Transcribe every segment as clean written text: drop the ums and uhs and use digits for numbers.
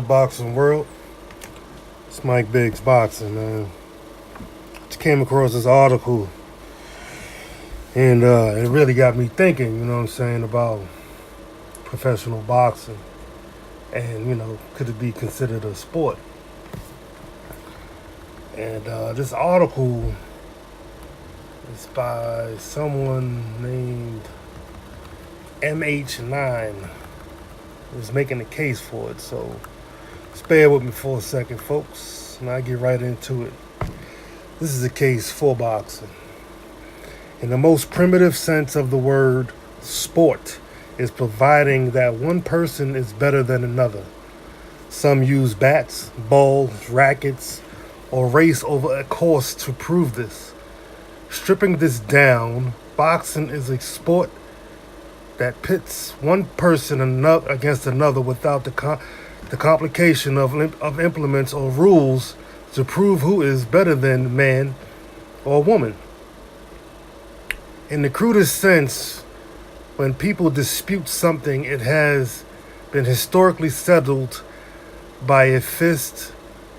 boxing world? It's Mike Biggs Boxing, man. Just came across this article and it really got me thinking, you know what I'm saying, about professional boxing and, could it be considered a sport? And this article is by someone named MH9 who's making a case for it. So just bear with me for a second, folks, and I'll get right into it. This is a case for boxing. In the most primitive sense of the word, sport is providing that one person is better than another. Some use bats, balls, rackets, or race over a course to prove this. Stripping this down, boxing is a sport that pits one person against another without the complication of implements or rules to prove who is better than man or woman. In the crudest sense, when people dispute something, it has been historically settled by a fist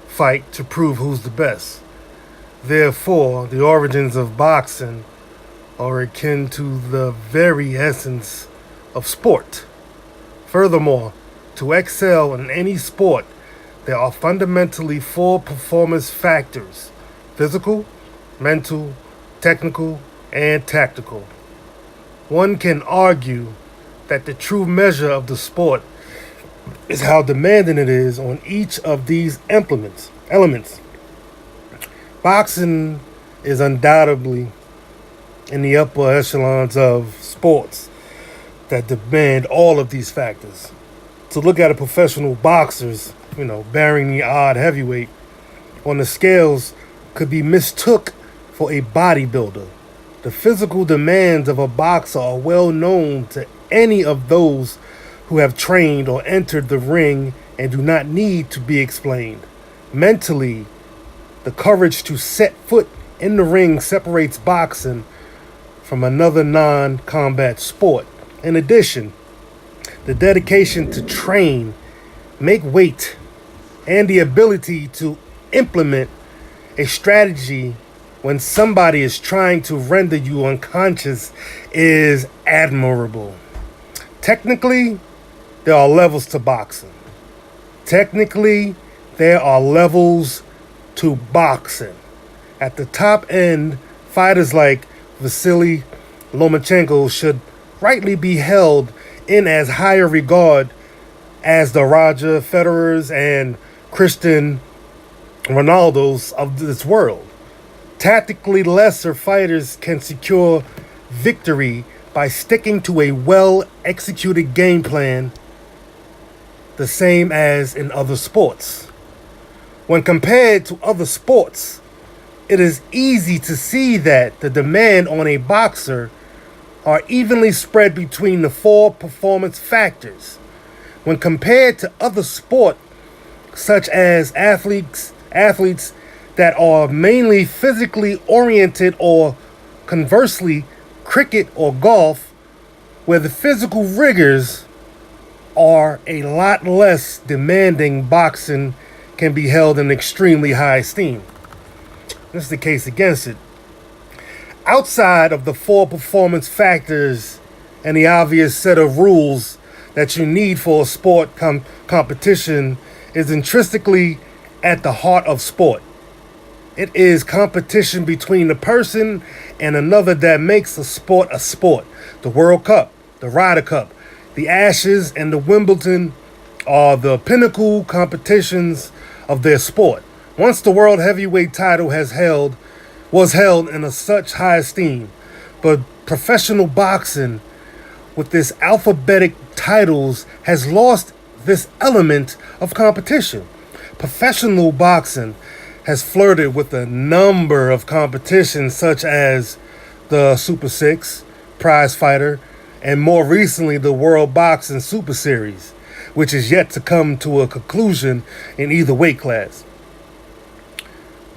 fight to prove who's the best. Therefore, the origins of boxing are akin to the very essence of sport. Furthermore, to excel in any sport, there are fundamentally 4 performance factors: physical, mental, technical, and tactical. One can argue that the true measure of the sport is how demanding it is on each of these elements. Boxing is undoubtedly in the upper echelons of sports that demand all of these factors. To look at a professional boxer's, bearing the odd heavyweight on the scales could be mistook for a bodybuilder. The physical demands of a boxer are well known to any of those who have trained or entered the ring and do not need to be explained. Mentally, the courage to set foot in the ring separates boxing from another non-combat sport. In addition, the dedication to train, make weight, and the ability to implement a strategy when somebody is trying to render you unconscious is admirable. Technically, there are levels to boxing. At the top end, fighters like Vasily Lomachenko should rightly be held in as higher regard as the Roger Federers and Cristiano Ronaldos of this world. Tactically lesser fighters can secure victory by sticking to a well-executed game plan, the same as in other sports. When compared to other sports, it is easy to see that the demand on a boxer are evenly spread between the 4 performance factors. When compared to other sports, such as athletes that are mainly physically oriented, or conversely, cricket or golf, where the physical rigors are a lot less demanding, boxing can be held in extremely high esteem. This is the case against it. Outside of the 4 performance factors and the obvious set of rules that you need for a sport competition is intrinsically at the heart of sport. It is competition between the person and another that makes a sport a sport. The World Cup, the Ryder Cup, the Ashes, and the Wimbledon are the pinnacle competitions of their sport. Once the world heavyweight title was held in such high esteem, but professional boxing with its alphabetic titles has lost this element of competition. Professional boxing has flirted with a number of competitions such as the Super 6, Prize Fighter, and more recently the World Boxing Super Series, which is yet to come to a conclusion in either weight class.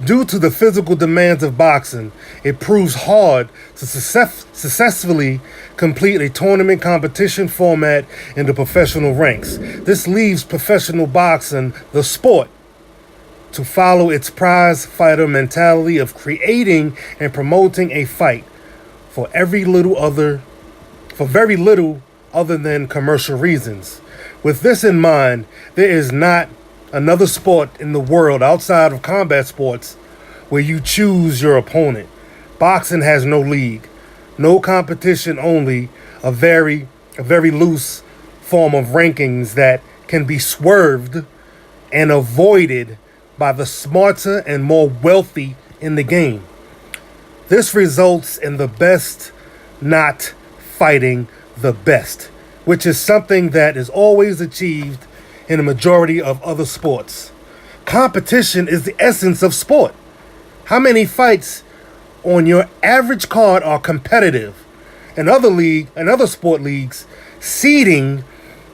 Due to the physical demands of boxing, it proves hard to successfully complete a tournament competition format in the professional ranks. This leaves professional boxing, the sport, to follow its prize fighter mentality of creating and promoting a fight for very little other than commercial reasons. With this in mind, there is not another sport in the world outside of combat sports where you choose your opponent. Boxing has no league, no competition, only a very loose form of rankings that can be swerved and avoided by the smarter and more wealthy in the game. This results in the best not fighting the best, which is something that is always achieved in a majority of other sports. Competition is the essence of sport. How many fights on your average card are competitive? In other sport leagues, seeding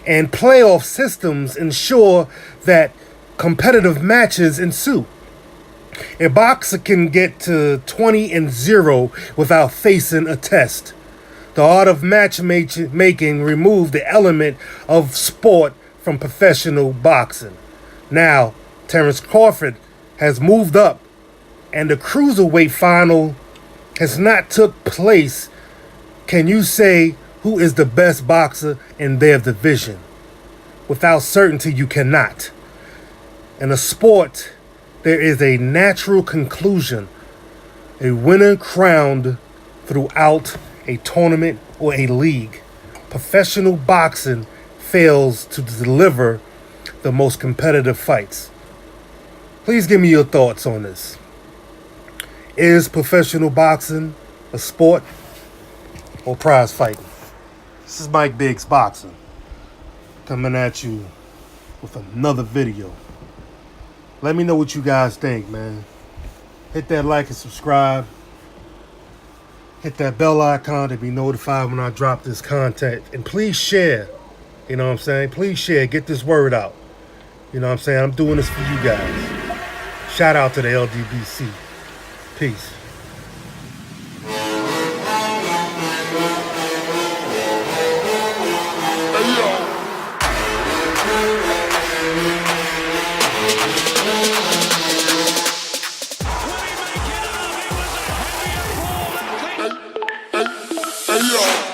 and playoff systems ensure that competitive matches ensue. A boxer can get to 20-0 without facing a test. The art of matchmaking removed the element of sport from professional boxing. Now, Terence Crawford has moved up, and the cruiserweight final has not took place. Can you say who is the best boxer in their division? Without certainty, you cannot. In a sport, there is a natural conclusion, a winner crowned throughout a tournament or a league. Professional boxing fails to deliver the most competitive fights. Please give me your thoughts on this. Is professional boxing a sport or prize fighting? This is Mike Biggs Boxing, coming at you with another video. Let me know what you guys think, man. Hit that like and subscribe. Hit that bell icon to be notified when I drop this content. And please share. You know what I'm saying? Please share. Get this word out. You know what I'm saying? I'm doing this for you guys. Shout out to the LDBC. Peace. Hey, yo.